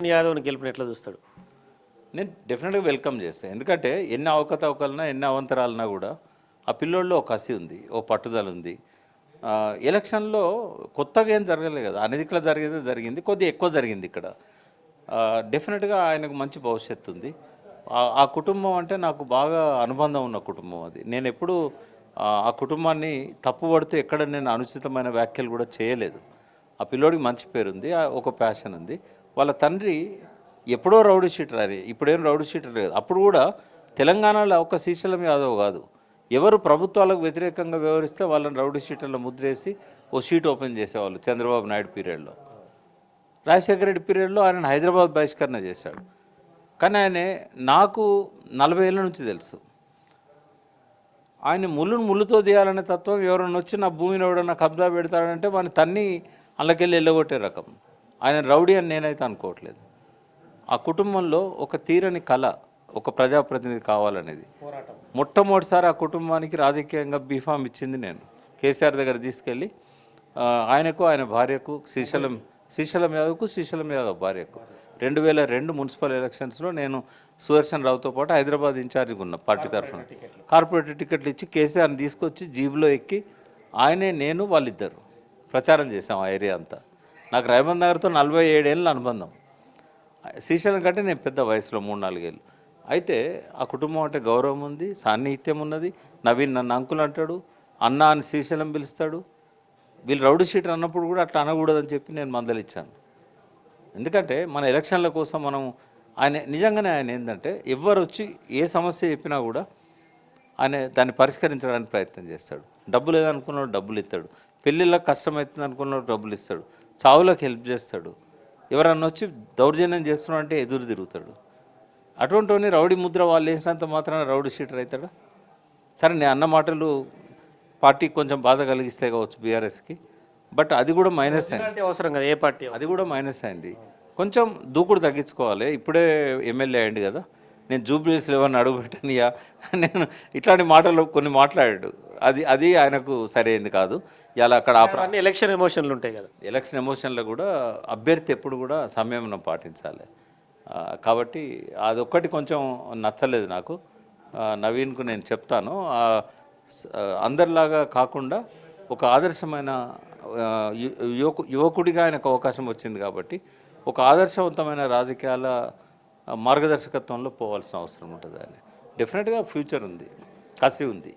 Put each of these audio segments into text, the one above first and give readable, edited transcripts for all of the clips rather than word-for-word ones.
యాదవ్ని గెలుపుని ఎట్లా చూస్తాడు? నేను డెఫినెట్గా వెల్కమ్ చేస్తాను. ఎందుకంటే ఎన్ని అవకతవకలన్నా ఎన్ని అవంతరాలన్నా కూడా ఆ పిల్లోడిలో ఒక కసి ఉంది, ఓ పట్టుదల ఉంది. ఎలక్షన్లో కొత్తగా ఏం జరగలేదు కదా, అనధికలో జరిగేదే జరిగింది, కొద్దిగా ఎక్కువ జరిగింది ఇక్కడ. డెఫినెట్గా ఆయనకు మంచి భవిష్యత్తు ఉంది. ఆ కుటుంబం అంటే నాకు బాగా అనుబంధం ఉన్న కుటుంబం అది. నేను ఎప్పుడు ఆ కుటుంబాన్ని తప్పుపడుతూ ఎక్కడ నేను అనుచితమైన వ్యాఖ్యలు కూడా చేయలేదు. ఆ పిల్లోడికి మంచి పేరుంది, ఒక ప్యాషన్ ఉంది. వాళ్ళ తండ్రి ఎప్పుడో రౌడీ షీటర్, అది ఇప్పుడేం రౌడీ షీటర్ లేదు. అప్పుడు కూడా తెలంగాణలో ఒక శ్రీశైలం యాదవ్ కాదు, ఎవరు ప్రభుత్వాలకు వ్యతిరేకంగా వ్యవహరిస్తే వాళ్ళని రౌడీ షీటర్లో ముద్రేసి ఓ షీట్ ఓపెన్ చేసేవాళ్ళు. చంద్రబాబు నాయుడు పీరియడ్లో, రాజశేఖర రెడ్డి పీరియడ్లో ఆయన హైదరాబాద్ బహిష్కరణ చేశాడు. కానీ ఆయన నాకు 40 ఏళ్ళ నుంచి తెలుసు. ఆయన ముళ్ళుతో తీయాలనే తత్వం, ఎవరైనా వచ్చి నా భూమిని ఎవడన్నా కబ్జా పెడతాడంటే వాడిని తన్ని అందులోకెళ్ళి వెళ్ళగొట్టే రకం. ఆయన రౌడీ అని నేనైతే అనుకోవట్లేదు. ఆ కుటుంబంలో ఒక తీరని కళ, ఒక ప్రజాప్రతినిధి కావాలనేది. మొట్టమొదటిసారి ఆ కుటుంబానికి రాజకీయంగా బీఫామ్ ఇచ్చింది నేను. కేసీఆర్ దగ్గర తీసుకెళ్ళి ఆయనకు, ఆయన భార్యకు, శ్రీశైలం యాదవ్కు, శ్రీశైలం యాదవ్ భార్యకు 2002 మున్సిపల్ ఎలక్షన్స్లో నేను సుదర్శన్ రావుతో పాటు హైదరాబాద్ ఇన్ఛార్జిగా ఉన్న పార్టీ తరఫున కార్పొరేట్ టికెట్లు ఇచ్చి కేసీఆర్ని తీసుకొచ్చి జీబులో ఎక్కి ఆయనే, నేను, వాళ్ళిద్దరు ప్రచారం చేశాం ఆ ఏరియా అంతా. నాకు రైబంద్ నగర్తో 47 ఏళ్ళ అనుబంధం. శ్రీశైలం కంటే నేను పెద్ద వయసులో 3-4 ఏళ్ళు. అయితే ఆ కుటుంబం అంటే గౌరవం ఉంది, సాన్నిహిత్యం ఉన్నది. నవీన్ నన్ను అంకుల్ అంటాడు, అన్న అని శ్రీశైలం పిలుస్తాడు. వీళ్ళు రౌడీ షీటర్ అన్నప్పుడు కూడా అట్లా అనకూడదని చెప్పి నేను మందలిచ్చాను. ఎందుకంటే మన ఎలక్షన్ల కోసం మనం నిజంగానే ఆయన ఏంటంటే ఎవరు వచ్చి ఏ సమస్య చెప్పినా కూడా ఆయన దాన్ని పరిష్కరించడానికి ప్రయత్నం చేస్తాడు. డబ్బులు లేదనుకున్నాడు డబ్బులు ఇస్తాడు, పెళ్ళిళ్ళకి కష్టమవుతుంది అనుకున్నాడు డబ్బులు ఇస్తాడు, చావులకు హెల్ప్ చేస్తాడు. ఎవరన్నా వచ్చి దౌర్జన్యం చేస్తున్నాడు అంటే ఎదురు తిరుగుతాడు. అటువంటి రౌడీ ముద్ర వాళ్ళు వేసినంత మాత్రాన రౌడీ షీటర్ అవుతాడా? సరే, నేను అన్న మాటలు పార్టీకి కొంచెం బాధ కలిగిస్తాయి కావచ్చు బీఆర్ఎస్కి, బట్ అది కూడా మైనస్ అయింది. అవసరం కదా ఏ పార్టీ, అది కూడా మైనస్ అయింది. కొంచెం దూకుడు తగ్గించుకోవాలి. ఇప్పుడే ఎమ్మెల్యే అయ్యింది కదా, నేను జూబ్లీస్లో ఎవరిని అడుగుపెట్టనియా, నేను ఇట్లాంటి మాటలు కొన్ని మాట్లాడాడు. అది ఆయనకు సరైంది కాదు. ఇలా అక్కడ ఎలక్షన్ ఎమోషన్లు ఉంటాయి కదా, ఎలక్షన్ ఎమోషన్లో కూడా అభ్యర్థి ఎప్పుడు కూడా సంయమనం పాటించాలి. కాబట్టి అదొక్కటి కొంచెం నచ్చలేదు నాకు. నవీన్కు నేను చెప్తాను, అందరిలాగా కాకుండా ఒక ఆదర్శమైన యువకుడిగా ఆయనకు అవకాశం వచ్చింది కాబట్టి ఒక ఆదర్శవంతమైన రాజకీయాల మార్గదర్శకత్వంలో పోవాల్సిన అవసరం ఉంటుంది. ఆయన డెఫినెట్గా ఫ్యూచర్ ఉంది, కసి ఉంది.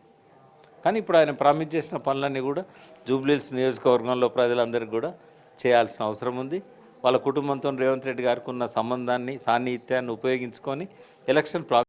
కానీ ఇప్పుడు ఆయన ప్రామిస్ చేసిన పనులన్నీ కూడా జూబ్లీహిల్స్ నియోజకవర్గంలో ప్రజలందరికీ కూడా చేయాల్సిన అవసరం ఉంది. వాళ్ళ కుటుంబంతో రేవంత్ రెడ్డి గారికి ఉన్న సంబంధాన్ని, సాన్నిహిత్యాన్ని ఉపయోగించుకొని ఎలక్షన్